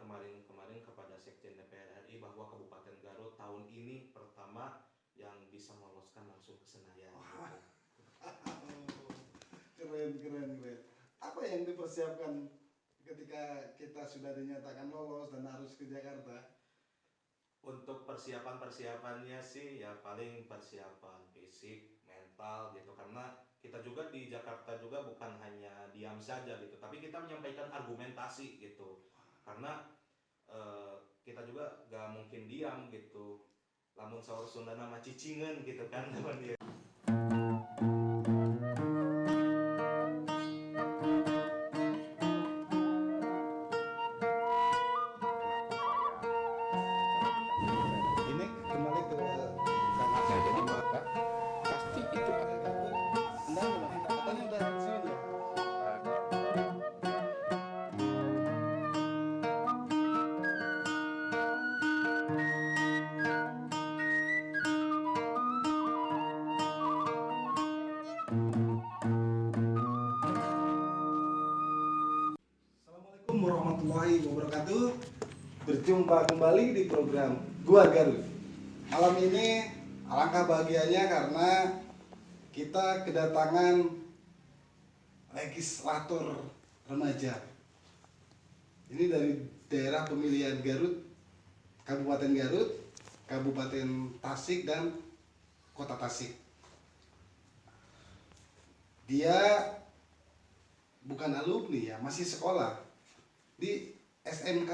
kemarin kepada Sekjen DPR RI bahwa Kabupaten Garut tahun ini pertama yang bisa meloloskan langsung ke Senayan. Wah, keren. Apa yang dipersiapkan ketika kita sudah dinyatakan lolos dan harus ke Jakarta? Untuk persiapannya sih ya paling persiapan fisik, mental gitu, karena kita juga di Jakarta juga bukan hanya diam saja gitu, tapi kita menyampaikan argumentasi gitu. Karena kita juga gak mungkin diam gitu. Lamun saur Sunda nama cicingan gitu kan teman dia. Ini kembali ke Kang Nah, Asep jadi sama maka pasti itu Anda gimana? Katanya udah di sini ya? Assalamualaikum warahmatullahi wabarakatuh. Berjumpa kembali di program Gua Garut. Malam ini alangkah bahagianya karena kita kedatangan legislator remaja. Ini dari daerah pemilihan Garut, Kabupaten Garut, Kabupaten Tasik dan Kota Tasik. Dia bukan alumni ya, masih sekolah di SMK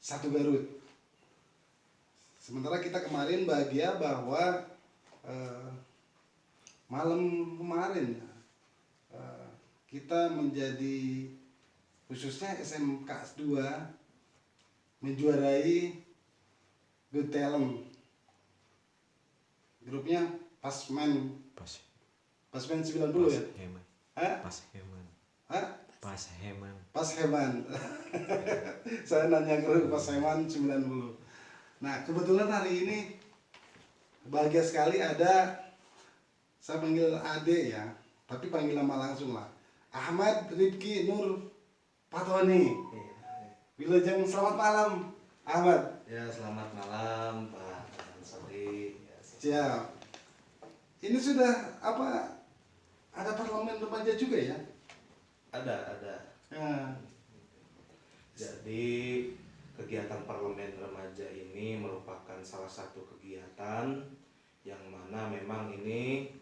1 Garut. Sementara kita kemarin bahagia bahwa malam kemarin kita menjadi khususnya SMK 2 menjuarai Good Talent. Grupnya Pasmen pas 90 ya? heman Hah? pas heman Hah? pas heman Pas Heman. Saya nanya ke Pas Heman 90. Nah, kebetulan hari ini bahagia sekali ada, saya panggil Ade ya, tapi panggil nama langsung lah. Ahmad Rifki Nur Patoni. Wilujeng, selamat malam Ahmad. Ya, selamat malam Pak Ansori. Ya, Siap. Ini sudah apa? Ada parlemen remaja juga ya? ada. Nah, Jadi kegiatan parlemen remaja ini merupakan salah satu kegiatan yang mana memang ini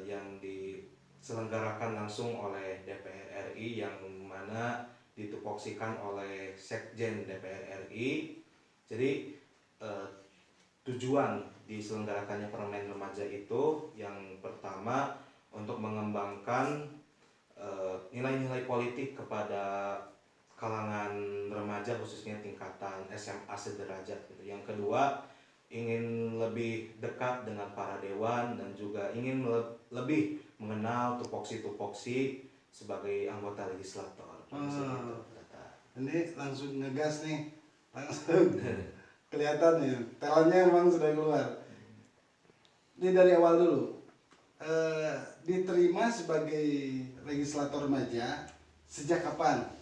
yang diselenggarakan langsung oleh DPR RI, yang mana ditupoksikan oleh Sekjen DPR RI. Jadi tujuan diselenggarakannya parlemen remaja itu yang pertama untuk mengembangkan nilai-nilai politik kepada kalangan remaja, khususnya tingkatan SMA sederajat gitu. Yang kedua, ingin lebih dekat dengan para dewan dan juga ingin lebih mengenal tupoksi-tupoksi sebagai anggota legislator. Gitu, ini langsung ngegas nih, langsung kelihatan nih, talentnya emang sudah keluar. Ini dari awal dulu, diterima sebagai legislator remaja sejak kapan?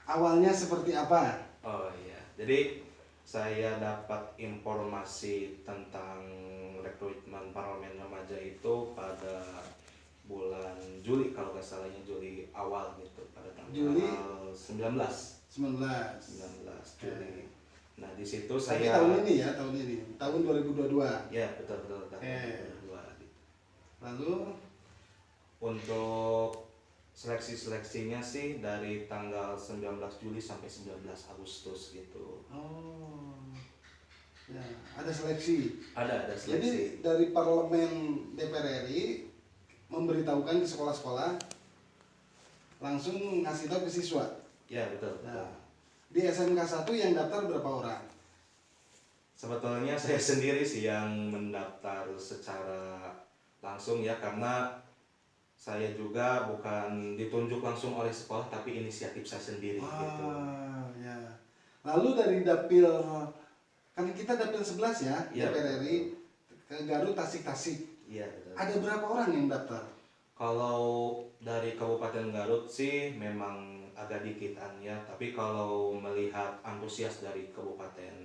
Awalnya seperti apa? Oh iya, jadi saya dapat informasi tentang rekrutmen parlemen remaja itu pada bulan Juli, kalau nggak salahnya Juli awal gitu, pada tanggal Juli 19 19. Juli. Nah di situ Tapi saya tahun ini ya, tahun 2022. ya betul tahun 2022. Lalu Untuk seleksinya sih dari tanggal 19 Juli sampai 19 Agustus gitu. ya, ada seleksi. Ada Jadi seleksi. dari parlemen DPR RI memberitahukan ke sekolah-sekolah, langsung ngasih tahu ke siswa. Ya betul. Nah, di SMK 1 yang daftar berapa orang? Sebetulnya saya sendiri sih yang mendaftar secara langsung ya, karena saya juga bukan ditunjuk langsung oleh sekolah, tapi inisiatif saya sendiri gitu. Ya. Lalu dari dapil, kan kita dapil 11 ya, Ya, DPR RI ke Garut, Tasik. Iya betul. Ada berapa orang yang daftar? Kalau dari Kabupaten Garut sih memang agak dikitan ya. Tapi kalau melihat antusias dari Kabupaten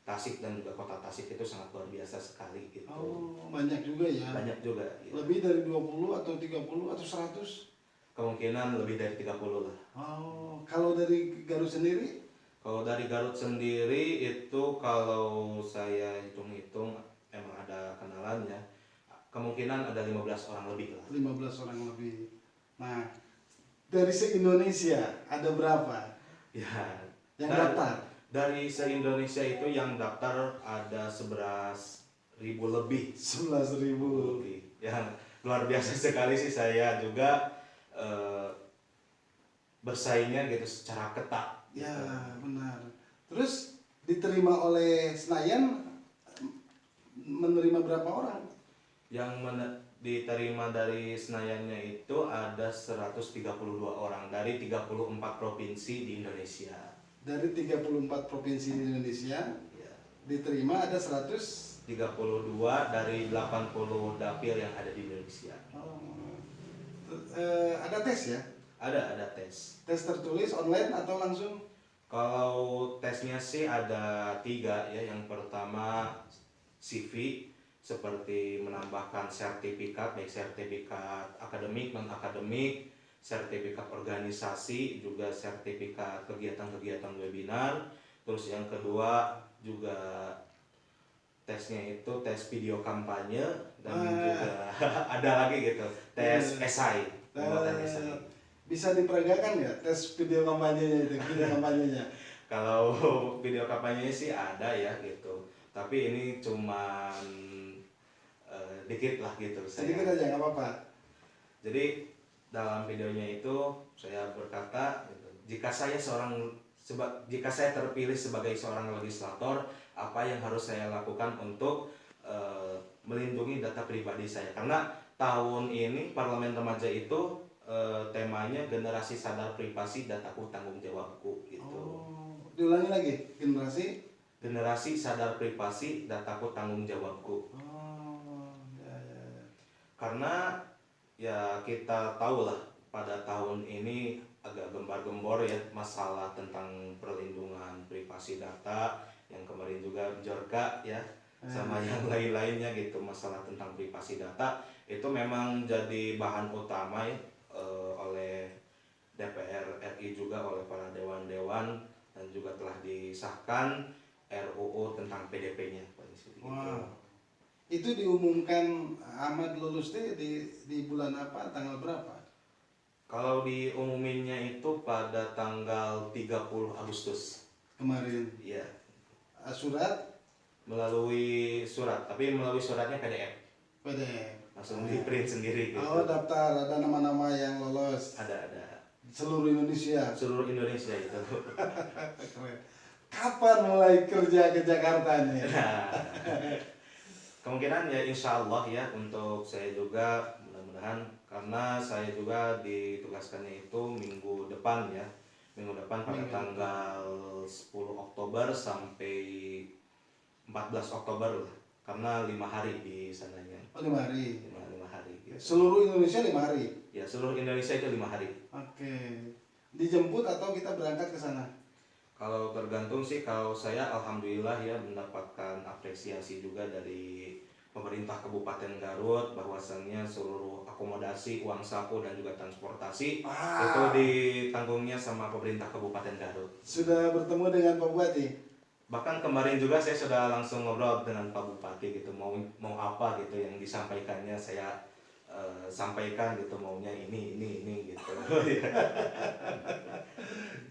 Tasik dan juga Kota Tasik itu sangat luar biasa sekali gitu. Oh, banyak juga ya. Banyak juga. Ya. Lebih dari 20 atau 30 atau 100? Kemungkinan lebih dari 30 lah. Oh, kalau dari Garut sendiri? Kalau dari Garut sendiri itu kalau saya hitung-hitung emang ada kenalannya. Kemungkinan ada 15 orang lebih lah. 15 orang lebih. Nah, dari se-Indonesia ada berapa Ya, yang dan daftar? dari se-Indonesia itu yang daftar ada 11.000 lebih. 11.000. Lebih. Yang luar biasa sekali sih, saya juga bersaingnya gitu secara ketat. Ya, Gitu. benar. Terus diterima oleh Senayan menerima berapa orang? Yang diterima dari Senayannya itu ada 132 orang dari 34 provinsi di Indonesia. Dari 34 provinsi di Indonesia Ya. diterima ada 100. 32 dari 80 dapil yang ada di Indonesia. Oh. Ada tes ya? Ada tes. Tes tertulis online atau langsung? Kalau tesnya sih ada 3 ya. Yang pertama CV, seperti menambahkan sertifikat, baik sertifikat akademik, non akademik, sertifikat organisasi, juga sertifikat kegiatan-kegiatan webinar. Terus yang kedua juga tesnya itu tes video kampanye, dan juga ada lagi gitu tes esai, pembuatan esai. Bisa diperagakan nggak tes video kampanyenya itu, video kampanyenya? Kalau video kampanye sih ada ya gitu, tapi ini cuman dikit lah gitu. Sedikit aja nggak apa-apa. Jadi dalam videonya itu saya berkata gitu, jika saya terpilih sebagai seorang legislator, apa yang harus saya lakukan untuk melindungi data pribadi saya, karena tahun ini Parlemen Remaja itu temanya generasi sadar privasi, dataku tanggung jawabku gitu. Oh, diulangi lagi, Generasi sadar privasi, dataku tanggung jawabku. Oh, ya. Karena ya kita tahu lah pada tahun ini agak gembar-gembor ya masalah tentang perlindungan privasi data, yang kemarin juga Bjorka ya sama yang lain-lainnya gitu. Masalah tentang privasi data itu memang jadi bahan utama ya oleh DPR RI, juga oleh para dewan-dewan, dan juga telah disahkan RUU tentang PDP-nya. Wah. Itu diumumkan Ahmad lulus di bulan apa? Tanggal berapa? Kalau diumuminnya itu pada tanggal 30 Agustus Kemarin. ya, Surat melalui surat, tapi melalui suratnya PDF, PDF. langsung di print sendiri gitu. Oh, daftar, ada nama-nama yang lolos. Ada Seluruh Indonesia. seluruh Indonesia itu. Keren. Kapan mulai kerja ke Jakarta nih? Nah, kemungkinan ya insya Allah ya, untuk saya juga mudah-mudahan, karena saya juga ditugaskannya itu minggu depan ya, pada tanggal 10 Oktober sampai 14 Oktober lah, karena 5 hari di sananya. Oh, 5 hari. 5 hari gitu. Seluruh Indonesia 5 hari. Ya, seluruh Indonesia itu 5 hari. Oke. Dijemput atau kita berangkat ke sana? Kalau tergantung sih, kalau saya alhamdulillah ya mendapatkan apresiasi juga dari pemerintah Kabupaten Garut, bahwasannya seluruh akomodasi, uang saku, dan juga transportasi itu ditanggungnya sama pemerintah Kabupaten Garut. Sudah bertemu dengan Pak Bupati? Bahkan kemarin juga saya sudah langsung ngobrol dengan Pak Bupati gitu, mau apa gitu yang disampaikannya, saya sampaikan gitu, maunya ini gitu.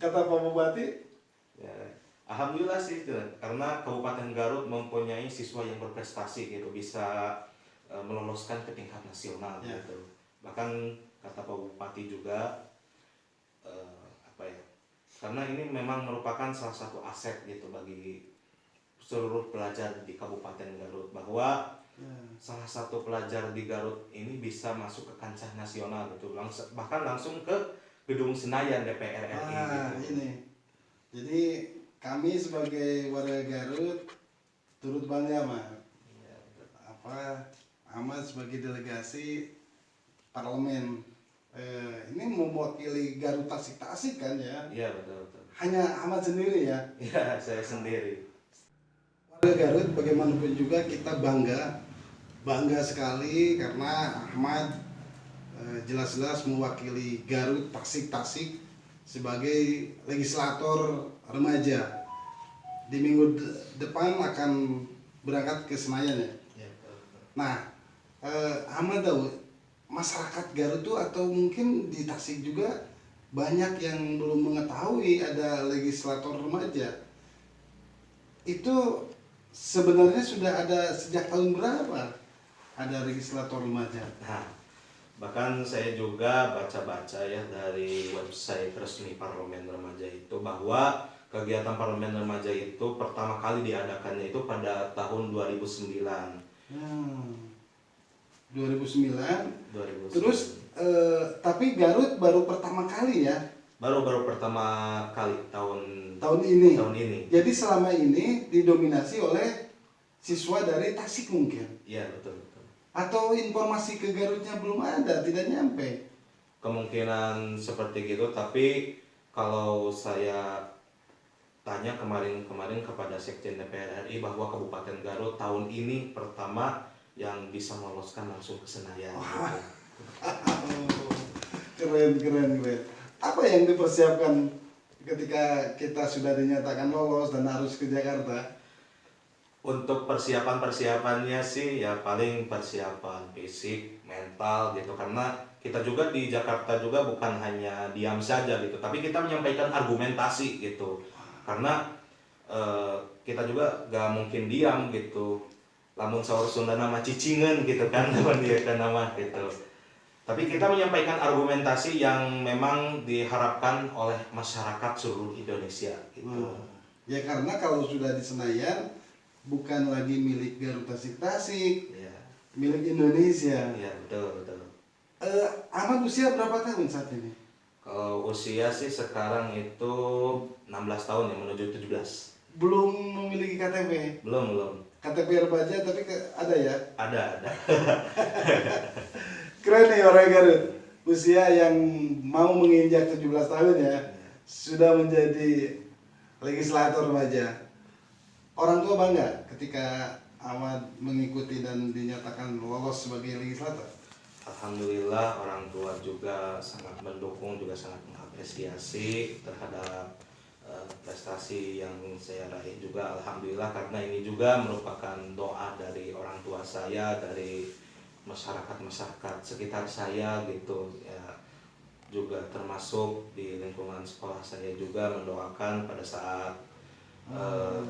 Kata Pak Bupati? Ya, alhamdulillah sih gitu, karena Kabupaten Garut mempunyai siswa yang berprestasi gitu, bisa meloloskan ke tingkat nasional Ya. gitu. Bahkan kata Pak Bupati juga karena ini memang merupakan salah satu aset gitu bagi seluruh pelajar di Kabupaten Garut, bahwa salah satu pelajar di Garut ini bisa masuk ke kancah nasional gitu, bahkan langsung ke gedung Senayan DPR RI gitu. Ini. Jadi kami sebagai warga Garut turut bangga, Mas. Ahmad sebagai delegasi parlemen Ini mewakili Garut Tasik kan ya. Iya betul betul. Hanya Ahmad sendiri ya. Iya saya sendiri. Warga Garut bagaimanapun juga kita bangga sekali karena Ahmad jelas-jelas mewakili Garut Tasik sebagai legislator remaja. Di minggu depan akan berangkat ke Senayan ya. Iya betul betul. Nah, Ahmad tahu masyarakat Garut tuh atau mungkin di Tasik juga banyak yang belum mengetahui ada legislator remaja. Itu sebenarnya sudah ada sejak tahun berapa ada legislator remaja? Nah, bahkan saya juga baca-baca ya dari website resmi Parlemen Remaja itu bahwa kegiatan Parlemen Remaja itu pertama kali diadakannya itu pada tahun 2009. 2009. 2009. Terus tapi Garut baru pertama kali ya baru pertama kali tahun tahun ini. ini. Jadi selama ini didominasi oleh siswa dari Tasik mungkin. Iya betul betul. Atau informasi ke Garutnya belum ada, tidak nyampe. Kemungkinan seperti gitu, tapi kalau saya tanya kemarin kepada Sekjen DPR RI bahwa Kabupaten Garut tahun ini pertama yang bisa meloloskan langsung ke Senayan. Gitu. Keren. Apa yang dipersiapkan ketika kita sudah dinyatakan lolos dan harus ke Jakarta? Untuk persiapannya sih ya paling persiapan fisik, mental gitu, karena kita juga di Jakarta juga bukan hanya diam saja gitu, tapi kita menyampaikan argumentasi gitu. Karena kita juga gak mungkin diam gitu. Lamun saur Sunda nama cicingan gitu kan, lamun dia kan nama gitu. Tapi kita menyampaikan argumentasi yang memang diharapkan oleh masyarakat seluruh Indonesia gitu. Ya karena kalau sudah di Senayan bukan lagi milik Garut Tasik, Iya. milik Indonesia. Iya, betul. Ahmad usia berapa tahun saat ini? Kalau usia sih sekarang itu 16 tahun ya, menuju 17. Belum memiliki KTP. Belum. KTP remaja tapi ada ya. Ada. Keren nih orang Garut. Usia yang mau menginjak 17 tahun ya, sudah menjadi legislator remaja. Orang tua bangga ketika Ahmad mengikuti dan dinyatakan lolos sebagai legislator. Alhamdulillah orang tua juga sangat mendukung, juga sangat mengapresiasi terhadap prestasi yang saya raih juga. Alhamdulillah, karena ini juga merupakan doa dari orang tua saya, dari masyarakat sekitar saya gitu ya, juga termasuk di lingkungan sekolah saya juga mendoakan pada saat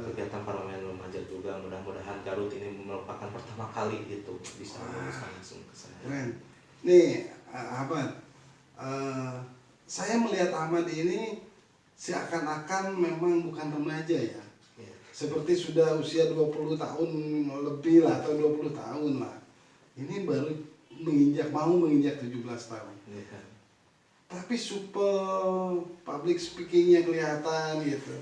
kegiatan Parlemen Remaja juga. Mudah-mudahan Garut ini merupakan pertama kali gitu bisa meluluskan langsung ke sana. Keren. Nih Ahmad, saya melihat Ahmad ini seakan-akan memang bukan remaja ya. Ya. Seperti sudah usia 20 tahun lebih lah atau 20 tahun lah. Ini baru mau menginjak 17 tahun. Ya. Tapi super public speakingnya kelihatan gitu.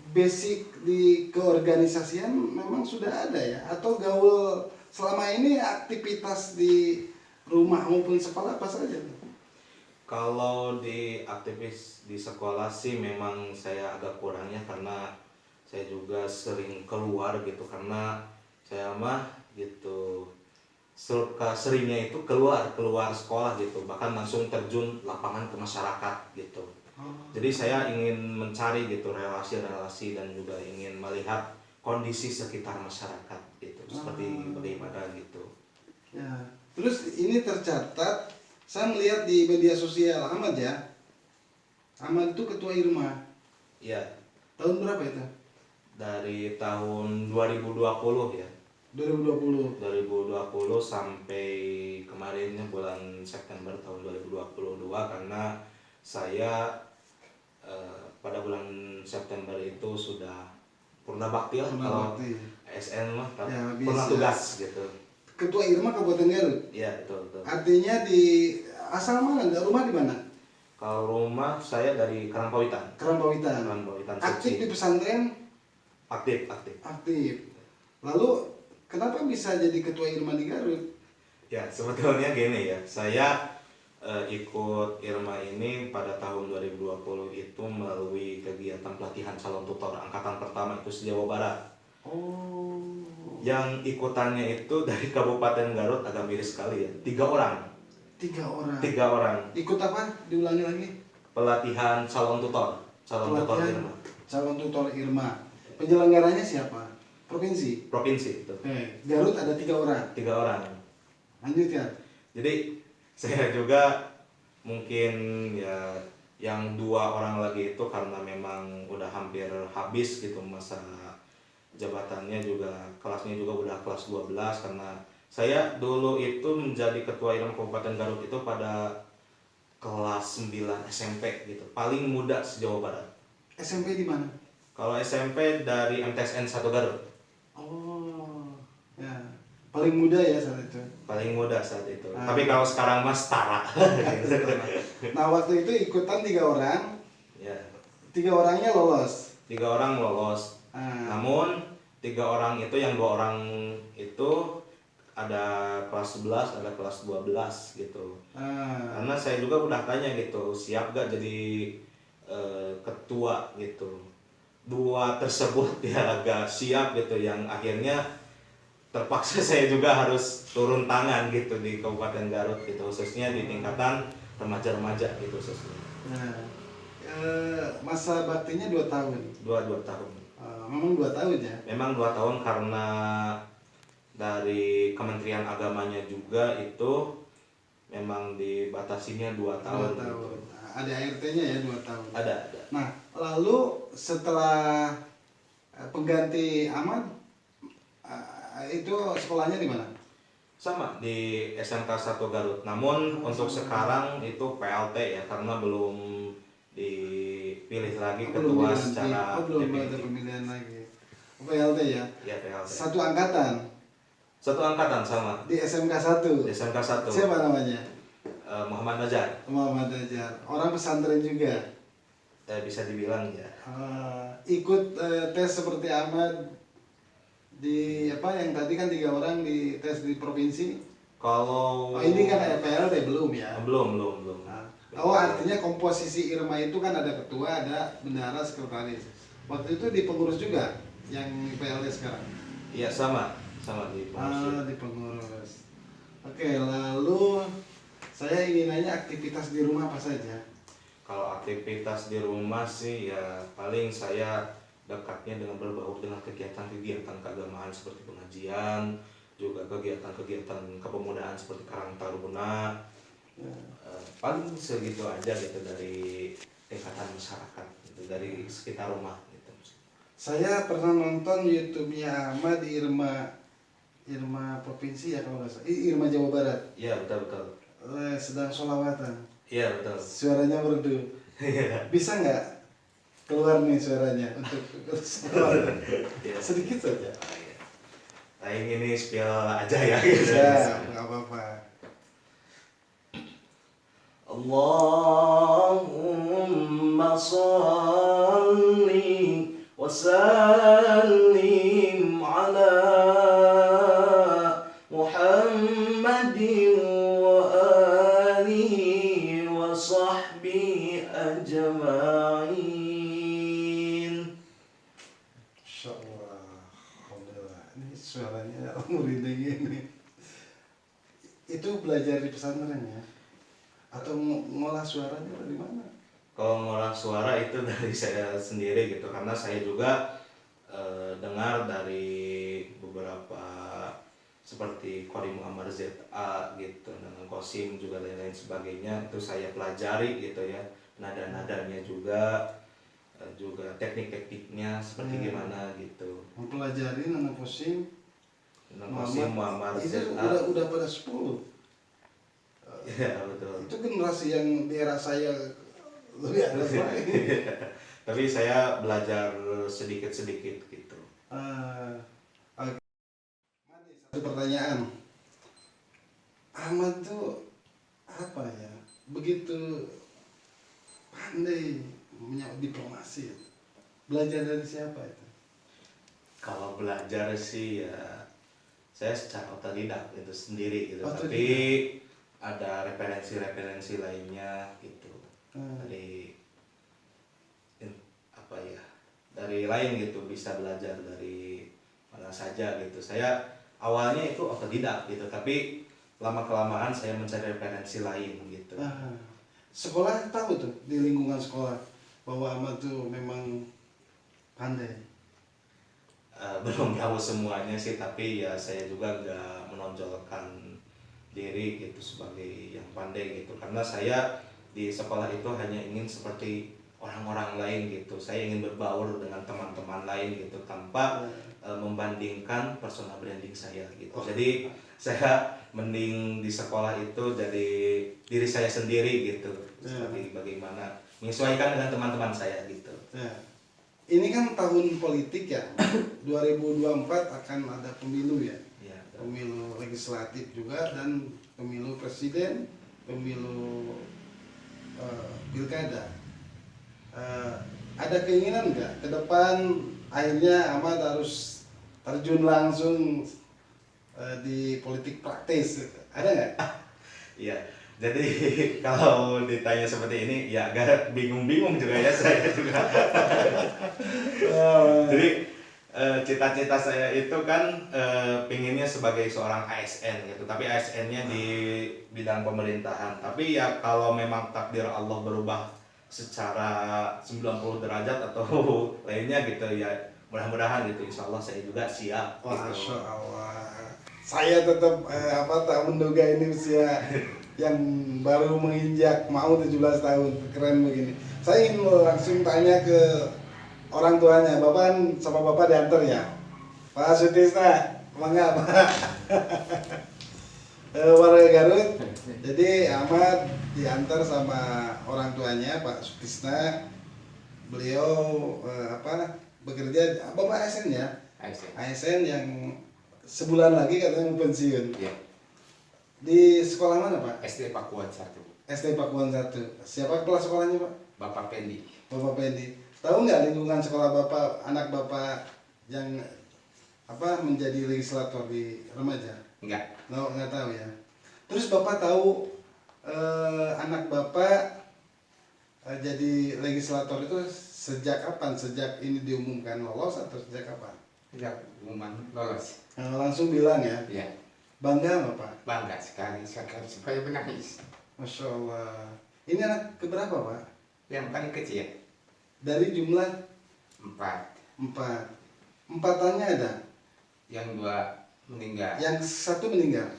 Basic di keorganisasian memang sudah ada ya, atau gaul selama ini aktivitas di rumah maupun sekolah apa saja? Kalau di aktivis di sekolah sih memang saya agak kurangnya, karena saya juga sering keluar gitu, karena saya mah gitu seringnya itu keluar sekolah gitu, bahkan langsung terjun lapangan ke masyarakat gitu. Jadi saya ingin mencari gitu relasi-relasi dan juga ingin melihat kondisi sekitar masyarakat gitu, seperti bagaimana gitu. Ya. Terus ini tercatat, saya melihat di media sosial Ahmad ya. Ahmad itu ketua Irma. Ya, Tahun berapa itu? dari tahun 2020 ya. 2020. 2020 sampai kemarinnya bulan September tahun 2022, karena saya pada bulan September itu sudah purna bakti lah, kalau ASN mah Ya, purna bisa. tugas gitu. Ketua Irma Kabupaten Garut. Iya betul. Artinya di asal mana? Rumah di mana? Kalau rumah saya dari Karangpawitan. Kerampawitan. Aktif Suci. di pesantren? Aktif. Aktif. Lalu kenapa bisa jadi ketua Irma di Garut? Ya sebetulnya gini ya, saya ikut Irma ini pada tahun 2020 itu melalui kegiatan pelatihan calon tutor angkatan pertama itu se-Jawa Barat. Oh. Yang ikutannya itu dari Kabupaten Garut, agak miris sekali ya, 3 orang. 3 orang. 3 orang. Ikut apa? Diulangi lagi. Pelatihan calon tutor Pelatihan Irma. calon tutor Irma. Penyelenggaranya siapa? Provinsi. Provinsi itu. Garut ada 3 orang. 3 orang. Lanjut ya. Jadi saya juga mungkin ya yang 2 orang lagi itu karena memang udah hampir habis gitu masa jabatannya, juga kelasnya juga udah kelas 12, karena saya dulu itu menjadi ketua Irma Kabupaten Garut itu pada kelas 9 SMP gitu, paling muda se-Jawa Barat. SMP di mana? Kalau SMP dari MTSN 1 Garut. Oh. Ya. Paling muda ya saat itu. Paling muda saat itu. Tapi kalau sekarang mas setara. Nah, waktu itu ikutan 3 orang. Ya, 3 orangnya lolos. 3 orang lolos. Namun 3 orang itu, yang 2 orang itu ada kelas 11, ada kelas 12 gitu. Karena saya juga udah tanya gitu, siap gak jadi ketua gitu. 2 tersebut ya agak siap gitu, yang akhirnya terpaksa saya juga harus turun tangan gitu di Kabupaten Garut gitu, khususnya di tingkatan remaja-remaja gitu khususnya. Masa baktinya 2 tahun. 2 tahun. Memang 2 tahun ya. Memang 2 tahun karena dari Kementerian Agamanya juga itu memang dibatasinya 2 tahun. 2 tahun. Gitu. Ada ART-nya ya 2 tahun. Ada. Nah, lalu setelah pengganti Ahmad itu sekolahnya di mana? Sama di SMK 1 Garut. Namun untuk sekarang itu PLT ya, karena belum dipilih lagi ketua secara belum ada definitif. pemilihan lagi. PLT ya. Ya, PLT. Satu angkatan. Satu angkatan sama. Di SMK 1. Di SMK 1. Siapa namanya? Muhammad Najar. Muhammad Najar. Orang pesantren juga. Bisa dibilang ya. Ikut tes seperti Ahmad di apa yang tadi kan 3 orang di tes di provinsi. Kalau ini kan PLT belum ya? Belum. Artinya komposisi Irma itu kan ada ketua, ada bendahara, sekretaris. Waktu itu di pengurus juga yang PLT sekarang. Iya, sama di pengurus. Di pengurus. Oke, lalu saya ingin nanya aktivitas di rumah apa saja? Kalau aktivitas di rumah sih ya paling saya dekatnya dengan berbaur dengan kegiatan-kegiatan keagamaan seperti pengajian, juga kegiatan-kegiatan kepemudaan seperti Karang Taruna. Paling segitu aja gitu dari tingkatan masyarakat gitu, dari sekitar rumah gitu. Saya pernah nonton YouTube-nya Ahmad di Irma provinsi ya kalau nggak salah. Irma Jawa Barat. Iya, betul. Sedang sholawatan. Iya, betul. Suaranya merdu. Bisa nggak keluar nih suaranya untuk sedikit saja. Nah, ini spill aja ya gitu. Ya, nggak apa-apa. Allahumma shalli wa sallim ala Muhammadin wa alihi wa sahbihi ajma'in. Suaranya merinding ini. Itu belajar di pesantren ya? Atau ngolah suaranya dari mana? Kalau ngolah suara itu dari saya sendiri gitu, karena saya juga dengar dari beberapa seperti Qori Muhammad ZA gitu, dengan Qasim juga lain-lain sebagainya, itu saya pelajari gitu ya, nada-nadanya juga teknik-tekniknya seperti gimana gitu. Mempelajari Nana Qasim Muhammad itu ZA. udah pada 10. Ya, betul. Itu generasi yang di era saya lebih atas lagi. Tapi saya belajar sedikit-sedikit gitu. Satu pertanyaan. Ahmad tuh apa ya? Begitu pandai diplomasi. Belajar dari siapa itu? Kalau belajar sih ya saya secara otodidak itu sendiri gitu. Otodidak. Tapi ada referensi-referensi lainnya gitu Hmm. dari apa ya, dari lain gitu, bisa belajar dari mana saja gitu. Saya awalnya itu otodidak gitu, tapi lama kelamaan saya mencari referensi lain gitu. Ah. Sekolah tahu tuh di lingkungan sekolah bahwa Ahmad tuh memang pandai. Belum tahu semuanya sih, tapi ya saya juga nggak menonjolkan diri gitu sebagai yang pandai gitu, karena saya di sekolah itu hanya ingin seperti orang-orang lain gitu. Saya ingin berbaur dengan teman-teman lain gitu tanpa membandingkan personal branding saya gitu. Jadi saya mending di sekolah itu dari diri saya sendiri gitu, seperti bagaimana menyesuaikan dengan teman-teman saya gitu. Ya. Ini kan tahun politik ya. 2024 akan ada pemilu ya. Ya, Pemilu legislatif juga dan pemilu presiden, pemilu pilkada. Ada keinginan nggak ke depan akhirnya Ahmad harus terjun langsung di politik praktis? Ada nggak? iya. Jadi kalau ditanya seperti ini ya agak bingung-bingung juga ya saya juga. Jadi cita-cita saya itu kan pinginnya sebagai seorang ASN gitu, tapi ASN-nya di bidang pemerintahan. Tapi ya kalau memang takdir Allah berubah secara 90 derajat atau lainnya gitu ya, mudah-mudahan gitu, insya Allah saya juga siap gitu. Masya Allah. Saya tetap tak menduga ini usia yang baru menginjak mau 17 tahun, keren begini. Saya ingin langsung tanya ke orang tuanya. Bapak kan sama bapak diantar ya, Pak Sutisna, bangga Pak. Warga Garut. Jadi Ahmad diantar sama orang tuanya Pak Sutisna. Beliau bekerja, bapak ASN ya, ASN yang sebulan lagi katanya mau pensiun. Ya, Di sekolah mana Pak? SD Pakuan 1. SD Pakuan 1. Siapa kelas sekolahnya Pak? Bapak Pendi. Bapak Pendi. Tahu nggak lingkungan sekolah Bapak, anak Bapak yang menjadi legislator di remaja? Enggak. Nggak tahu ya. Terus Bapak tahu anak Bapak jadi legislator itu sejak kapan? Sejak ini diumumkan lolos atau sejak kapan? Enggak, pengumuman lolos. Langsung bilang ya. Ya, Bangga nggak Pak? bangga sekali supaya menangis. Masya Allah. Ini anak keberapa Pak? Yang paling kecil Dari jumlah 4, 4. Empatannya ada. yang 2 meninggal. Yang satu meninggal.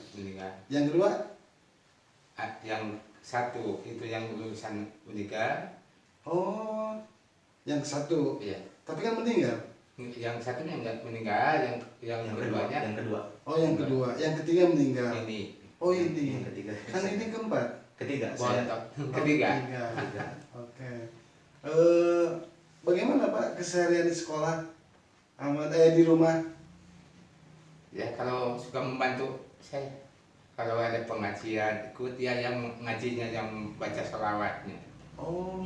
Yang kedua, Yang 1 itu yang lulusan meninggal. oh, yang satu. Iya. Tapi kan meninggal. Yang satunya enggak meninggal, yang keduanya yang kedua. Oh, yang kedua. Yang ketiga meninggal. ini. Oh, ini. Yang ketiga. Kan ini keempat. Ketiga saya. Bontot. Oh, Ketiga. ketiga. Oke. Bagaimana Pak keseharian di sekolah? Di rumah? Ya, kalau suka membantu saya. Kalau ada pengajian ikut, ya yang ngajinya yang baca sholawatnya. Oh.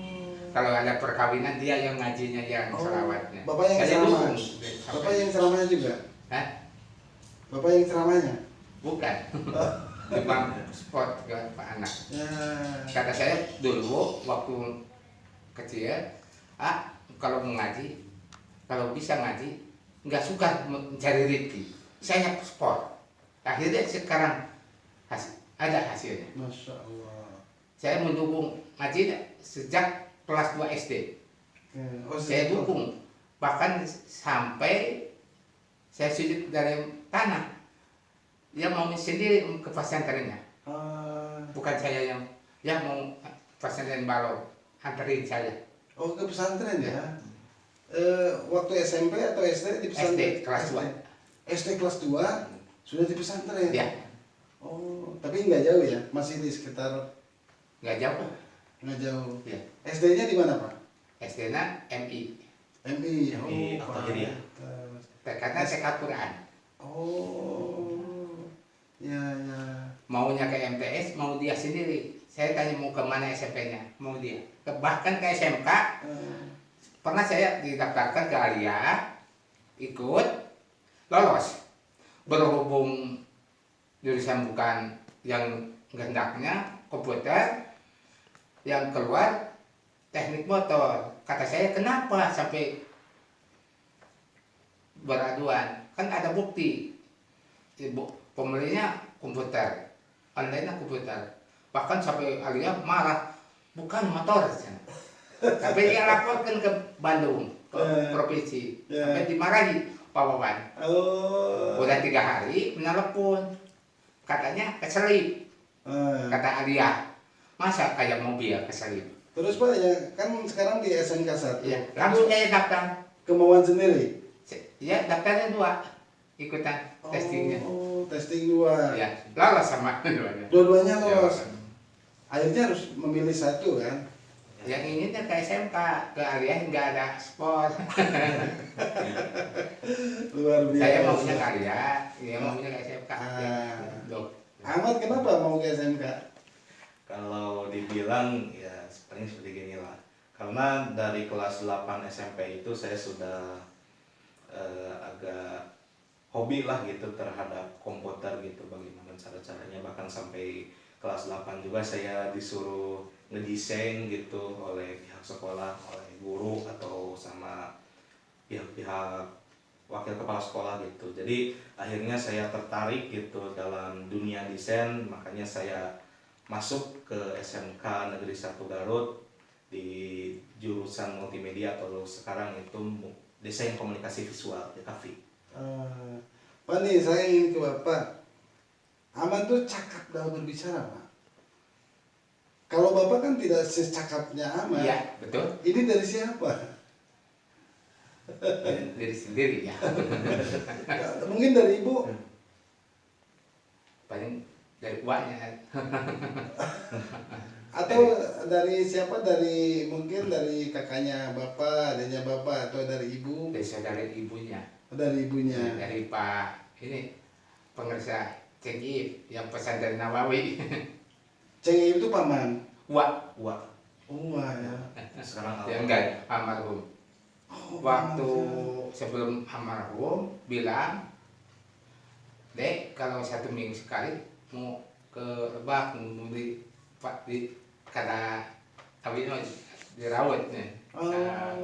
Kalau ada perkawinan dia yang ngajinya yang Oh, sholawatnya. Bapak yang Saya ceramah. dukung. Bapak yang ceramahnya juga? Hah? Bapak yang ceramahnya? Bukan. Cuma sport ke Pak anak. Ya. Kata saya dulu waktu kecil, kalau mengaji, kalau bisa ngaji, nggak suka mencari rezeki. Saya sport. Akhirnya sekarang ada hasilnya. Masya Allah. Saya mendukung ngaji sejak kelas 2 SD. Oh, Saya dukung. Bahkan sampai saya sujud dari tanah. Dia mau sendiri ke pesantrennya. Bukan saya yang mau pesantren Balo anterin saya. Oh, ke pesantren ya? Waktu SMP atau SD di pesantren? SD kelas 2. SD kelas 2 sudah di pesantren? Ya, Oh, tapi nggak jauh ya? Masih di sekitar, nggak jauh. nggak jauh. Ya. SD-nya di mana Pak? SD-nya MI. MI. MI Oh, Al-Tahiriyah. Karena TK Quran. Oh, ya ya. Maunya ke MTS, mau dia sendiri. Saya tanya mau ke mana SMP-nya, mau dia. Bahkan ke SMK, pernah saya didaftarkan ke Alia, ikut, lolos. Berhubung jurusan bukan yang hendaknya komputer, yang keluar teknik motor. Kata saya, kenapa sampai beraduan? Kan ada bukti. Ibu pembelinya komputer, online komputer. Bahkan sampai alia marah, bukan motor. Tapi dia laporkan ke Bandung, ke provinsi. Sampai dimarahi Pak Wawan. Udah 3 hari menelepon, katanya keselip. Kata Alia, masa kayak mobil keselip? Terus Pak, ya kan sekarang di SMK 1. Ya, langsung saya daftar. Kemauan sendiri? Ya, daftarnya 2, ikutan testingnya. Oh, testing 2. Ya, lolos sama dua-duanya. Dua-duanya lolos. Akhirnya harus memilih satu kan? Yang inginnya ke SMK, ke Alia nggak ada sport. Luar biasa. Saya maunya ke Alia, dia maunya ke SMK. Loh. Ahmad kenapa mau ke SMK? Kalau dibilang ya sebenarnya seperti gini lah. Karena dari kelas 8 SMP itu saya sudah agak hobi lah gitu terhadap komputer gitu, bagaimana cara-caranya, bahkan sampai kelas 8 juga saya disuruh ngedesain gitu oleh pihak sekolah, oleh guru atau sama pihak-pihak wakil kepala sekolah gitu. Jadi akhirnya saya tertarik gitu dalam dunia desain, makanya saya masuk ke SMK Negeri 1 Garut di jurusan multimedia atau sekarang itu desain komunikasi visual, DKV. Pak nih, saya ingin ke Bapak. Ahmad tuh cakap dalam berbicara, Pak. Kalau Bapak kan tidak secakapnya Ahmad. Iya, betul. Ini dari siapa? Dari sendiri ya. Mungkin dari Ibu. Paling dari uaknya. Atau dari siapa? Dari mungkin dari kakaknya Bapak, adanya Bapak, atau dari Ibu? Dari saudara ibunya. Dari ibunya. Dari Pak ini pengerja CGI yang pesan dari Nawawi. Ceng itu paman. Wah, Wah, Wah ya. sekarang ya enggak almarhum. Waktu sebelum almarhum bilang, Dek, kalau 1 minggu sekali mau ke Lebak, mau di kata Abino dirawat nih,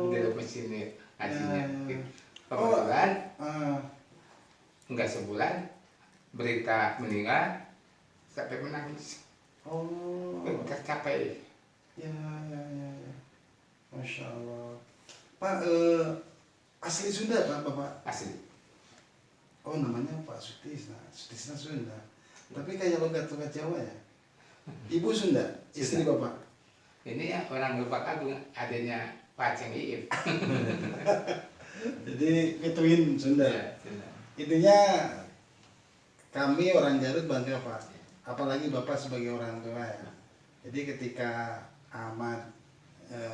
di mesin nih hasilnya. Gitu. Kebetulan enggak sebulan berita meninggal sampai menangis. Tercapai. Ya. Masya Allah. Pak, asli Sunda Pak, Bapak? Asli. Oh, namanya Pak Sutisna. Sutisna Sunda. Tapi kayak logat Jawa ya? Ibu Sunda, istri Sunda. Bapak? Ini ya orang Lebak Agung, adanya Pak Ceng Iip. Jadi ituin Sunda. Intinya kami orang Garut bangga Pak. Apalagi Bapak sebagai orang tua ya. Jadi ketika Ahmad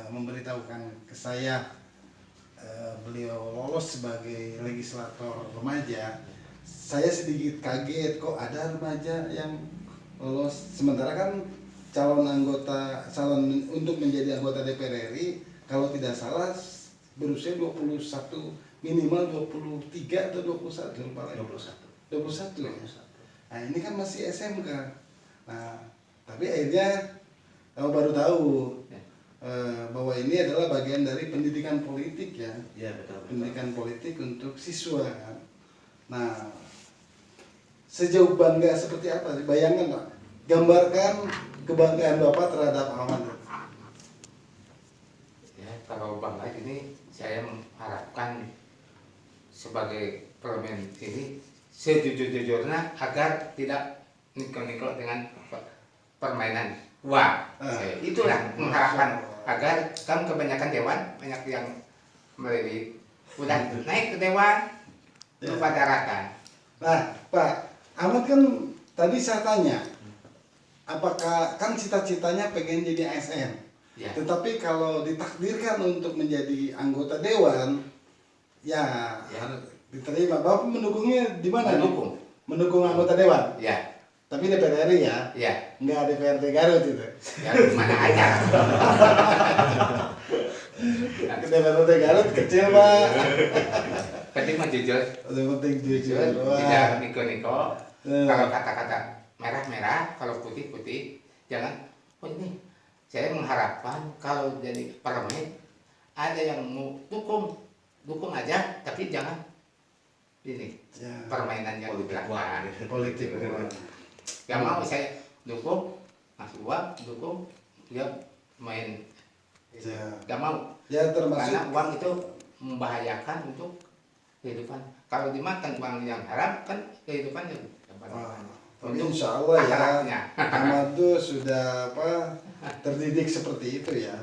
memberitahukan ke saya beliau lolos sebagai legislator remaja, saya sedikit kaget, kok ada remaja yang lolos, sementara kan calon untuk menjadi anggota DPR RI kalau tidak salah berusia 21, minimal 23 atau 21, lupa lagi. 21 ya. Nah ini kan masih SMK. Nah tapi akhirnya kamu baru tahu bahwa ini adalah bagian dari pendidikan politik ya. Iya, betul. Pendidikan politik untuk siswa kan. Nah sejauh bangga seperti apa sih? Bayangkan Pak, gambarkan kebanggaan Bapak terhadap Ahmad. Ya, kalau bangga ini saya mengharapkan sebagai parlemen ini sejujur-jujurnya agar tidak nikol-nikol dengan permainan uang. Itulah mengharapkan agar kan kebanyakan dewan banyak yang melilit, udah naik ke dewan lupa daratan. Nah Pak Ahmad, kan tadi saya tanya apakah kan cita-citanya pengen jadi ASN Ya. tetapi kalau ditakdirkan untuk menjadi anggota dewan ya, harus diterima. Bapak mendukungnya di mana? Mendukung anggota dewan? Ya, Tapi DPR RI ya? ya, Nggak DPRD Garut itu. ya mana aja. DPRD Garut kecil Pak. Penting mah jujur, Udah penting jujur. tidak niko-niko. Kalau kata-kata merah-merah, kalau putih-putih. Jangan, oh ini saya mengharapkan kalau jadi parlemen ada yang mau dukung aja, tapi jangan ini Ya, permainan yang di Politik belakang. uang. politik uang. Gak mau saya dukung, masuk uang, dukung, dia main. Ya. Gak mau, Ya karena termasuk uang itu membahayakan untuk kehidupan. Kalau dimakan uang yang haram kan kehidupannya Wah, tapi untuk insya Allah ya akhiratnya. Ahmad tuh sudah terdidik seperti itu ya.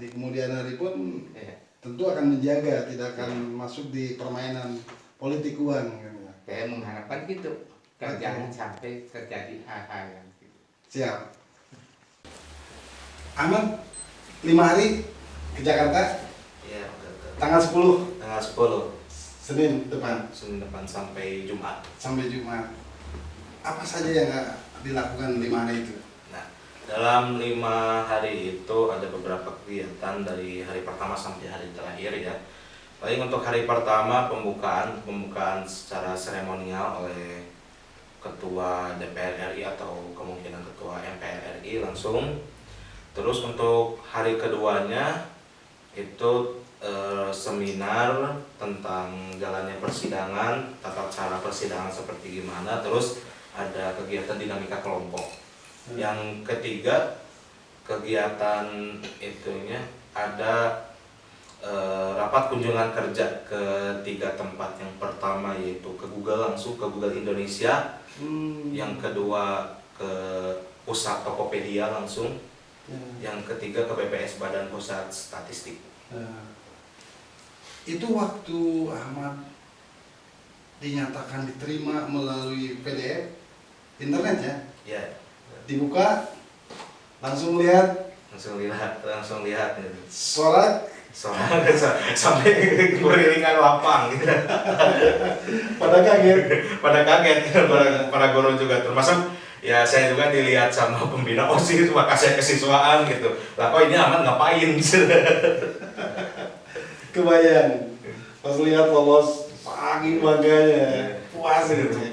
Di kemudian hari pun Iya. tentu akan menjaga, tidak akan masuk di permainan politik uang. Gitu ya. Saya mengharapkan gitu, jangan sampai terjadi hal-hal yang gitu. Siap. Ahmad 5 hari ke Jakarta Iya, betul. tanggal 10 Tanggal 10 Senin depan Senin depan sampai Jumat. sampai Jumat. Apa saja yang dilakukan 5 hari itu? Nah, dalam 5 hari itu ada beberapa kegiatan dari hari pertama sampai hari terakhir ya. Paling untuk hari pertama pembukaan secara seremonial oleh Ketua DPR RI atau kemungkinan Ketua MPR RI langsung. Terus untuk hari keduanya itu seminar tentang jalannya persidangan, tata cara persidangan seperti gimana. Terus ada kegiatan dinamika kelompok. Yang ketiga kegiatan itunya ada rapat kunjungan kerja ke 3 tempat. Yang pertama yaitu ke Google, langsung ke Google Indonesia. Yang kedua ke pusat Tokopedia langsung. Yang ketiga ke BPS Badan Pusat Statistik. Itu waktu Ahmad dinyatakan diterima melalui PDF internet ya, Ya, dibuka langsung lihat langsung lihat gitu. sorak Sampai beriringan lapang gitu. pada kaget. Pada kaget para guru juga, termasuk ya saya juga dilihat sama pembina OSIS maka saya kesiswaan gitu. Lah kok ini Ahmad ngapain gitu. Kebayang pas lihat lolos saking bangganya, puas gitu ya.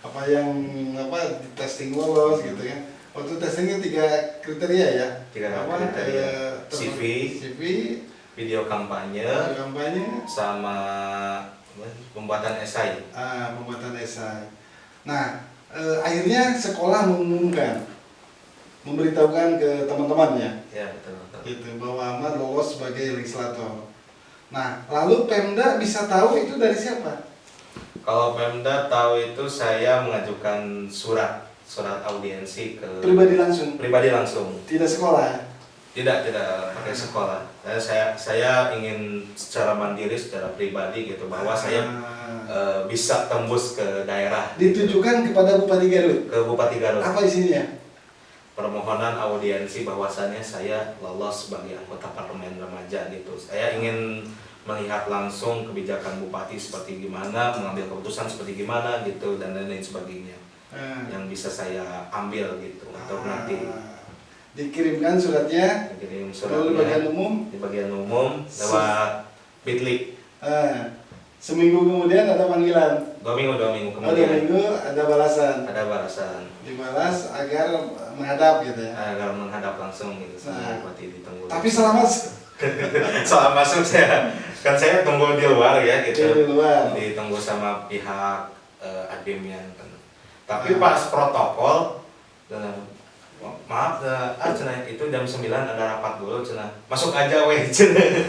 Apa yang di testing lolos gitu ya. Waktu testingnya 3 kriteria ya. 3 kriteria. CV, video kampanye, sama pembuatan esai. Pembuatan esai. Nah, akhirnya sekolah mengumumkan, memberitahukan ke teman-temannya Ya, betul. gitu bahwa Ahmad lolos sebagai legislator. Nah, lalu Pemda bisa tahu itu dari siapa? Kalau Pemda tahu itu saya mengajukan surat audiensi ke Pribadi langsung, tidak sekolah. Tidak pakai sekolah. Saya ingin secara mandiri, secara pribadi gitu, bahwa saya bisa tembus ke daerah. Ditujukan kepada Bupati Garut. Ke Bupati Garut. Apa isinya? Permohonan audiensi bahwasannya saya lolos sebagai anggota parlemen remaja gitu. Saya ingin melihat langsung kebijakan bupati seperti gimana, mengambil keputusan seperti gimana gitu, dan lain-lain sebagainya yang bisa saya ambil gitu. Untuk nanti dikirimkan suratnya dikirim di suratnya bagian umum lewat Bitlik. Seminggu kemudian ada panggilan. 2 minggu Oh, 2 kemudian minggu ada balasan. ada balasan Dibalas agar menghadap gitu ya. agar menghadap langsung gitu sama Nah. bupati ditunggu. Tapi selama soal masuk saya tunggu di luar ya gitu. di luar. Ditunggu sama pihak adminnya kan. Tapi pas protokol maaf cenah itu jam 9 ada rapat dulu cenah. Masuk aja weh cenah.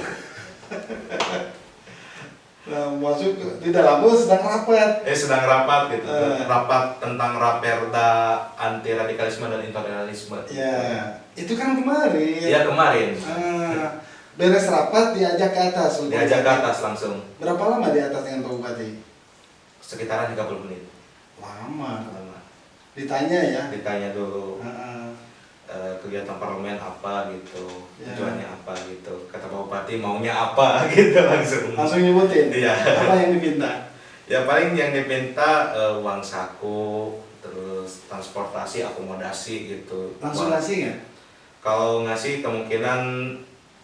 Nah, masuk di dalam bus sedang rapat. Sedang rapat gitu. Rapat tentang Raperda anti radikalisme dan intoleransialisme. Ya, itu kan kemarin. Iya kemarin. Beres rapat diajak ke atas. Diajak ke atas langsung. Berapa lama di atas dengan Pak Bupati? Sekitaran 30 menit. Lama. Lama. Ditanya ya. Ditanya dulu Heeh. kegiatan parlemen apa gitu, Ya. tujuannya apa gitu. Kata Pak Bupati maunya apa gitu langsung. Langsung nyebutin. Iya. Apa yang diminta? Ya paling yang diminta uang saku, terus transportasi, akomodasi gitu. Langsung ngasih nggak? Kalau ngasih kemungkinan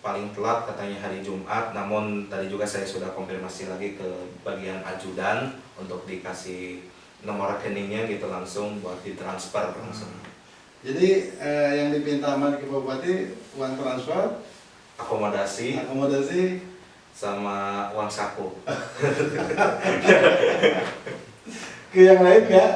paling telat katanya hari Jumat, namun tadi juga saya sudah konfirmasi lagi ke bagian ajudan untuk dikasih nomor rekeningnya gitu langsung buat ditransfer langsung. Jadi yang dipinta sama ke Bupati uang transfer, Akomodasi akomodasi, sama uang saku. ke yang lain nggak?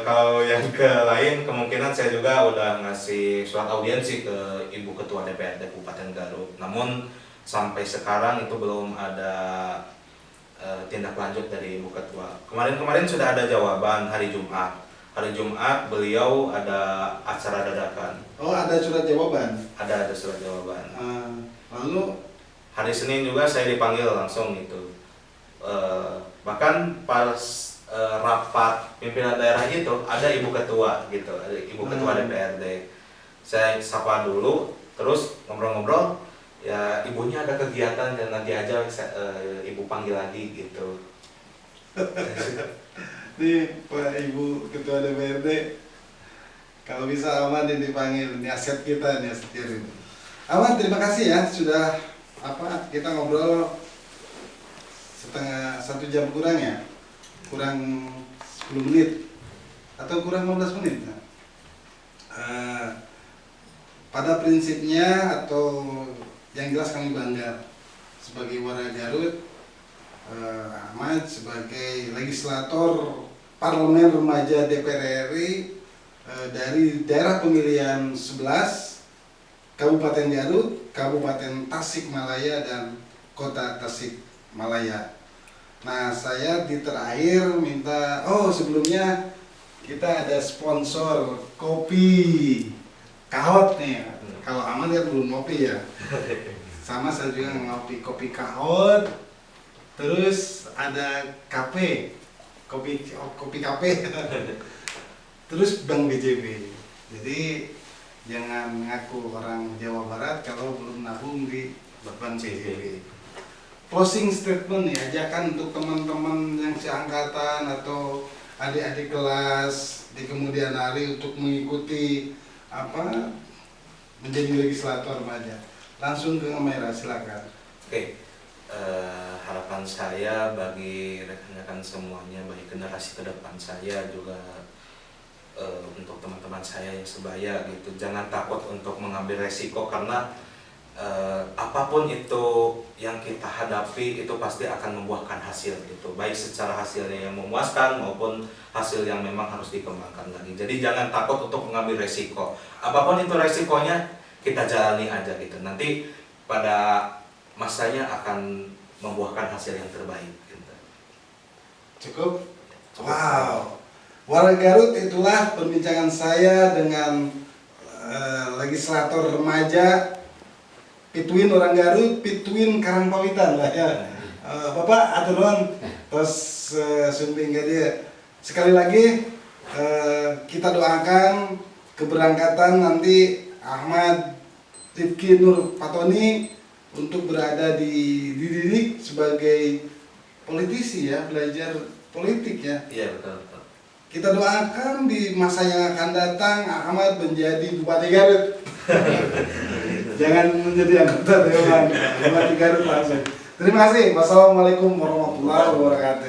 Kalau yang ke lain kemungkinan saya juga udah ngasih surat audiensi ke Ibu Ketua DPRD Kabupaten Garut. Namun sampai sekarang itu belum ada tindak lanjut dari Ibu Ketua. Kemarin sudah ada jawaban hari Jumat. Hari Jumat beliau ada acara dadakan. Oh, ada surat jawaban. Ada surat jawaban. Lalu Hari Senin juga saya dipanggil langsung gitu. Bahkan pas rapat pimpinan daerah itu ada Ibu Ketua gitu, ada Ibu Ketua DPRD. Saya sapa dulu, terus ngobrol-ngobrol. Ya ibunya ada kegiatan dan nanti aja ibu panggil lagi gitu. nih Pak Ibu Ketua DPRD, kalau bisa Aman ini dipanggil, ini aset kita, ini aset kirim. Aman, terima kasih ya sudah kita ngobrol setengah 1 jam kurang ya, kurang 10 menit atau kurang 15 menit. Pada prinsipnya atau yang jelas kami bangga sebagai warga Garut, Ahmad sebagai legislator Parlemen Remaja DPR RI dari daerah pemilihan 11 Kabupaten Garut, Kabupaten Tasikmalaya dan Kota Tasikmalaya. Nah, saya di terakhir minta, sebelumnya kita ada sponsor kopi Kahot nih. Kalau Aman kan belum ngopi ya. Sama saya juga ngopi kopi Kahot. Terus ada kafe, kopi kafe. Terus Bank BJB. Jadi jangan ngaku orang Jawa Barat kalau belum nabung di Bank BJB. Closing statement ya, ajakan untuk teman-teman yang seangkatan atau adik-adik kelas di kemudian hari untuk mengikuti menjadi legislator remaja. Langsung ke kamera, silakan. Oke. Harapan saya bagi rekan-rekan semuanya, bagi generasi ke depan saya juga untuk teman-teman saya yang sebaya gitu, jangan takut untuk mengambil resiko karena apapun itu yang kita hadapi itu pasti akan membuahkan hasil gitu, baik secara hasilnya yang memuaskan maupun hasil yang memang harus dikembangkan lagi. Jadi jangan takut untuk mengambil resiko, apapun itu resikonya kita jalani aja gitu, nanti pada masanya akan membuahkan hasil yang terbaik gitu. Cukup? Wow. Warga Garut, itulah perbincangan saya dengan legislator remaja Pituin orang Garut, Pituin Karangpawitan lah ya. Bapak aturan terus sumping ke dia. Sekali lagi kita doakan keberangkatan nanti Ahmad Rifki Nur Fatoni untuk berada dididik sebagai politisi ya, belajar politik ya. Iya betul. Kita doakan di masa yang akan datang Ahmad menjadi Bupati Garut. Jangan menjadi anggota Dewan, Bupati Garut langsung. Terima kasih. Wassalamualaikum warahmatullahi wabarakatuh.